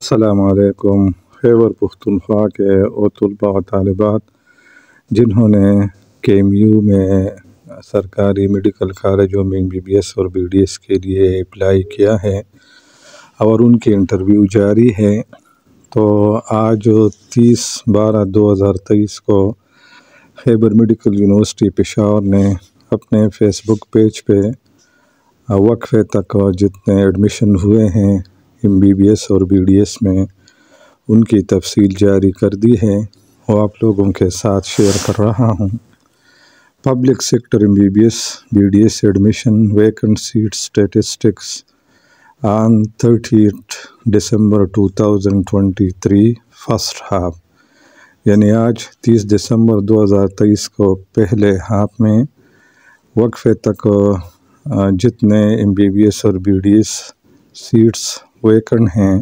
السلام علیکم۔ خیبر پختونخوا کے وہ طلباء و طالبات جنہوں نے KMU میں سرکاری میڈیکل کالجوں میں MBBS اور BDS کے لیے اپلائی کیا ہے اور ان کے انٹرویو جاری ہے، تو آج 30/12/2023 کو خیبر میڈیکل یونیورسٹی پشاور نے اپنے فیس بک پیج پہ وقفے تک جتنے ایڈمیشن ہوئے ہیں MBBS اور BDS میں ان کی تفصیل جاری کر دی ہے، وہ آپ لوگوں کے ساتھ شیئر کر رہا ہوں۔ Public sector MBBS BDS admission vacant seat statistics on 30 December 2023 first half, یعنی آج 30 دسمبر 2023 کو پہلے ہاف میں وقفے تک جتنے MBBS اور BDS سیٹس ویکنٹ ہیں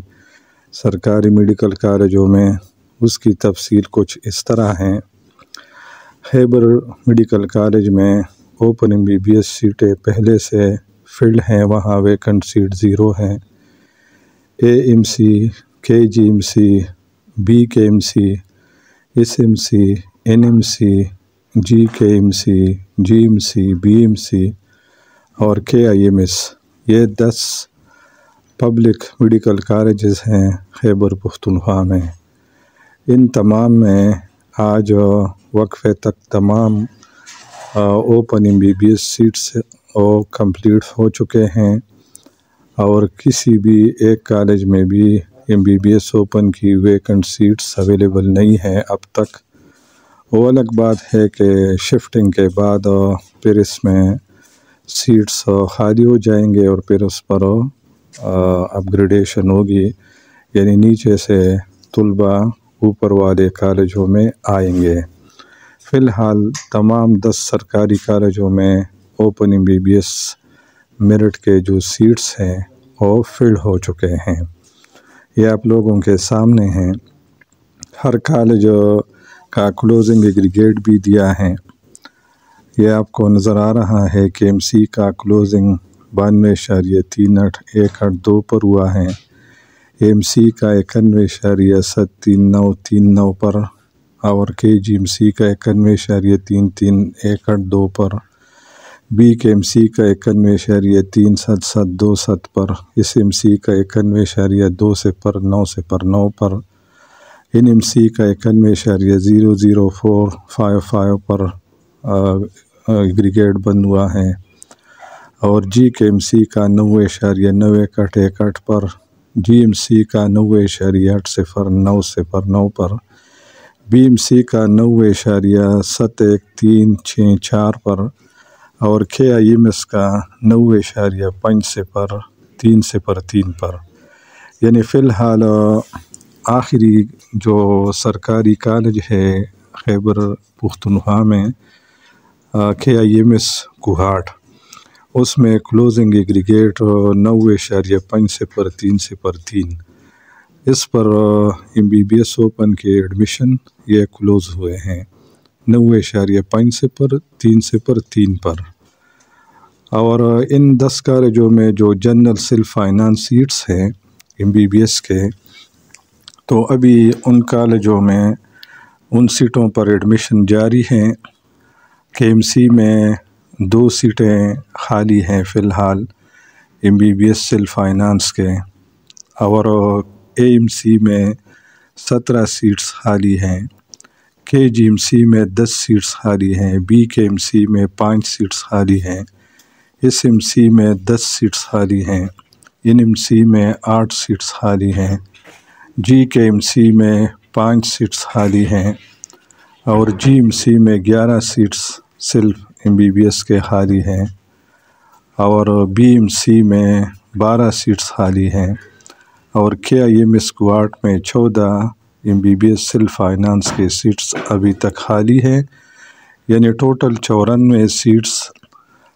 سرکاری میڈیکل کالجوں میں، اس کی تفصیل کچھ اس طرح ہے۔ خیبر میڈیکل کالج میں اوپن MBBS سیٹیں پہلے سے فلڈ ہیں، وہاں ویکنٹ سیٹ 0 ہیں۔ AMC، KGMC، BKMC، SMC، NMC، GKMC، GMC، BMC اور KIMS، یہ 10 پبلک میڈیکل کالجز ہیں خیبر پختونخوا میں۔ ان تمام میں آج وقفے تک تمام اوپن MBBS سیٹس کمپلیٹ ہو چکے ہیں، اور کسی بھی ایک کالج میں بھی MBBS اوپن کی ویکنٹ سیٹس اویلیبل نہیں ہیں اب تک۔ وہ الگ بات ہے کہ شفٹنگ کے بعد پھر اس میں سیٹس خالی ہو جائیں گے اور پھر اس پر اپ گریڈیشن ہوگی، یعنی نیچے سے طلباء اوپر والے کالجوں میں آئیں گے۔ فی الحال تمام 10 سرکاری کالجوں میں اوپن MBBS میرٹ کے جو سیٹس ہیں وہ فل ہو چکے ہیں، یہ آپ لوگوں کے سامنے ہیں۔ ہر کالج کا کلوزنگ ایگریگیٹ بھی دیا ہے، یہ آپ کو نظر آ رہا ہے کہ KMC کا کلوزنگ 92.3882 پر ہوا ہے، AMC کا 91.73939 پر اور KGMC کا 91.3382 پر، BKMC کا 91.37727 پر، SMC کا 91.2009 پر، NMC کا 91.00455 پر ایگریگیٹ بند ہوا ہے، اور GKMC کا 90.961 پر، GMC کا 90.80909 پر، BMC کا 90.7164 پر، اور KIMS کا 90.503 پر۔ یعنی فی الحال آخری جو سرکاری کالج ہے خیبر پختونخوا میں KIMS کوہاٹ، اس میں کلوزنگ ایگریگیٹ 90.503 اس پر MBBS اوپن کے ایڈمیشن یہ کلوز ہوئے ہیں 90.503 پر۔ اور ان 10 کالجوں میں جو جنرل سیلف فائنانس سیٹس ہیں MBBS کے، تو ابھی ان کالجوں میں ان سیٹوں پر ایڈمیشن جاری ہیں۔ KMC میں 2 سیٹیں خالی ہیں فی الحال MBBS سیلف فائنانس کے، اور AMC میں 17 سیٹس خالی ہیں، KGMC میں 10 سیٹس خالی ہیں، BKMC میں 5 سیٹس خالی ہیں، SMC میں 10 سیٹس خالی ہیں، NMC میں 8 سیٹس خالی ہیں، GKMC میں 5 سیٹس خالی ہیں، اور GMC میں 11 سیٹس سیلف MBBS کے خالی ہیں، اور BMC میں 12 سیٹس خالی ہیں، اور KIMS کوہاٹ میں 14 MBBS سیلف فائنانس کے سیٹس ابھی تک خالی ہیں، یعنی total 94 seats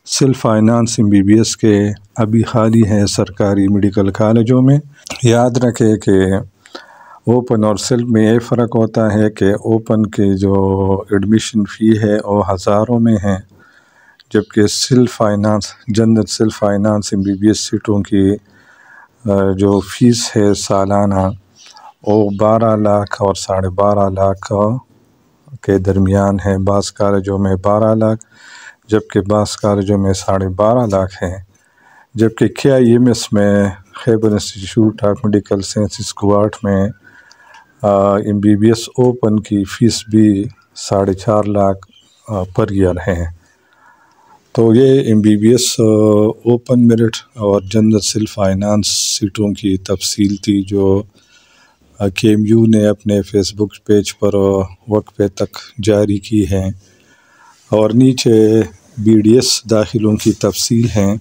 self finance MBBS کے ابھی خالی ہیں سرکاری میڈیکل کالجوں میں۔ یاد رکھیں کہ اوپن اور سیلف میں یہ فرق ہوتا ہے کہ اوپن کے جو ایڈمیشن فی ہے وہ ہزاروں میں ہے، جبکہ self finance general self finance MBBS سیٹوں کی جو فیس ہے سالانہ وہ 12 لاکھ اور 12.5 لاکھ کے درمیان ہے۔ بعض کالجوں میں 12 لاکھ جبکہ بعض کالجوں میں 12.5 لاکھ ہیں، جبکہ KIMS میں خیبر انسٹیٹیوٹ آف میڈیکل سائنسز کوارٹ میں MBBS اوپن کی فیس بھی 4.5 لاکھ پر ایئر ہے۔ تو یہ MBBS اوپن میرٹ اور جنرل سیلف فائنانس سیٹوں کی تفصیل تھی جو KMU نے اپنے فیس بک پیج پر وقفے تک جاری کی ہے، اور نیچے BDS داخلوں کی تفصیل ہیں،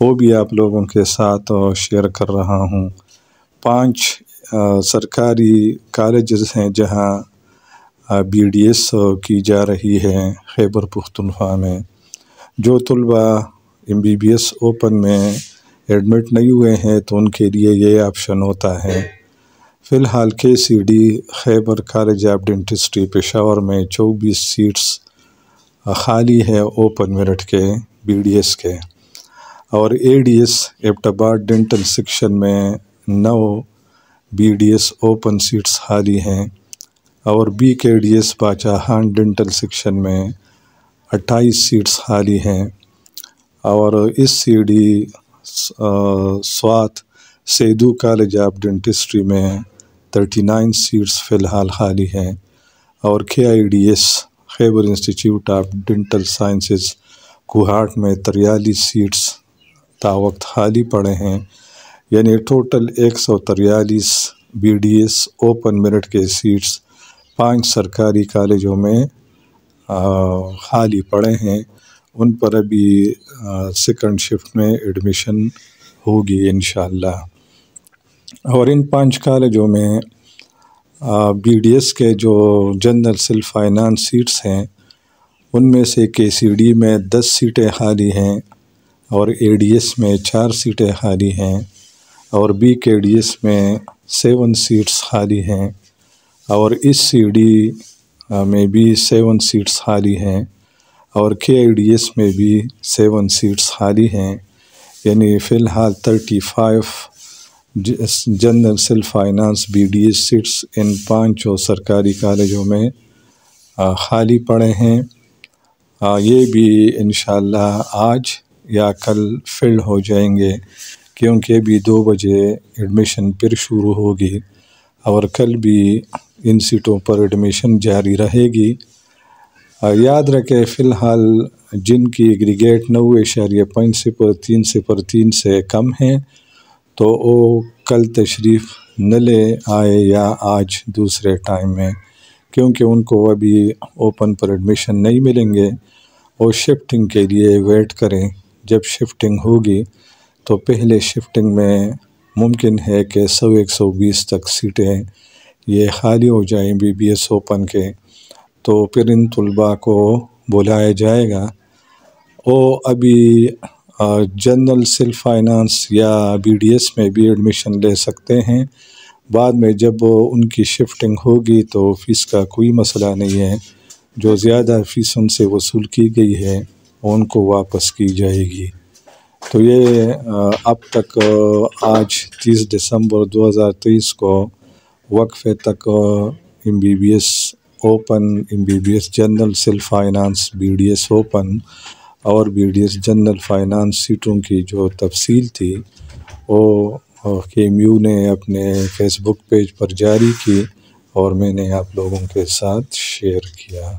وہ بھی آپ لوگوں کے ساتھ شیئر کر رہا ہوں۔ 5 سرکاری کالجز ہیں جہاں BDS کی جا رہی ہے خیبر پختونخوا میں۔ جو طلبہ MBBS اوپن میں ایڈمٹ نہیں ہوئے ہیں تو ان کے لیے یہ آپشن ہوتا ہے۔ فی الحال KCD Khyber college of dentistry Peshawar میں 24 سیٹس خالی ہے اوپن میرٹ کے BDS کے، اور ADS ایبٹ آباد ڈینٹل سیکشن میں 9 BDS اوپن سیٹس خالی ہیں، اور BKDS باچاہان ڈینٹل سیکشن میں 28 سیٹس خالی ہیں، اور SCD Swat Saidu college of dentistry میں 39 سیٹس فی الحال خالی ہیں، اور KIDS Khyber institute of dental sciences Kohat میں 43 سیٹس تا وقت خالی پڑے ہیں، یعنی ٹوٹل 143 BDS اوپن میرٹ کے سیٹس 5 سرکاری کالجوں میں خالی پڑے ہیں۔ ان پر ابھی سیکنڈ شفٹ میں ایڈمیشن ہوگی انشاءاللہ۔ اور ان 5 کالجوں میں BDS کے جو جنرل سیلف فائنانس سیٹس ہیں ان میں سے KCD میں 10 سیٹیں خالی ہیں، اور ADS میں 4 سیٹیں خالی ہیں، اور BKDS میں 7 سیٹس خالی ہیں، اور SCD میں بھی 7 سیٹس خالی ہیں، اور KIDS میں بھی 7 سیٹس خالی ہیں، یعنی فی الحال 35 general self finance BDS seats ان 5 سرکاری کالجوں میں خالی پڑے ہیں۔ یہ بھی انشاءاللہ آج یا کل فل ہو جائیں گے، کیونکہ بھی 2 بجے ایڈمیشن پھر شروع ہوگی، اور کل بھی ان سیٹوں پر ایڈمیشن جاری رہے گی۔ یاد رکھیں فی الحال جن کی ایگریگیٹ 9.503 سے کم ہیں تو وہ کل تشریف نہ لے آئے یا آج دوسرے ٹائم میں، کیونکہ ان کو ابھی اوپن پر ایڈمیشن نہیں ملیں گے۔ وہ شفٹنگ کے لیے ویٹ کریں، جب شفٹنگ ہوگی تو پہلے شفٹنگ میں ممکن ہے کہ 100-120 تک سیٹیں یہ خالی ہو جائیں BBS اوپن کے، تو پھر ان طلباء کو بلایا جائے گا۔ وہ ابھی جنرل سیلف فائنانس یا BDS میں بھی ایڈمیشن لے سکتے ہیں، بعد میں جب ان کی شفٹنگ ہوگی تو فیس کا کوئی مسئلہ نہیں ہے، جو زیادہ فیس ان سے وصول کی گئی ہے ان کو واپس کی جائے گی۔ تو یہ اب تک آج 30 دسمبر 2023 کو وقفے تک MBBS open, MBBS general self finance BDS open اور BDS جنرل فائنانس سیٹوں کی جو تفصیل تھی وہ KMU نے اپنے فیس بک پیج پر جاری کی، اور میں نے آپ لوگوں کے ساتھ شیئر کیا۔